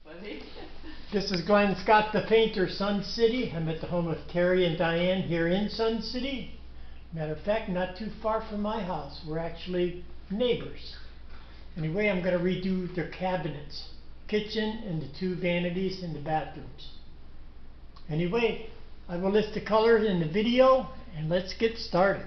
Funny. This is Glenn Scott, the painter, Sun City. I'm at the home of Terry and Diane here in Sun City. Matter of fact, not too far from my house. We're actually neighbors. Anyway, I'm going to redo their cabinets, kitchen, and the two vanities in the bathrooms. Anyway, I will list the colors in the video, and let's get started.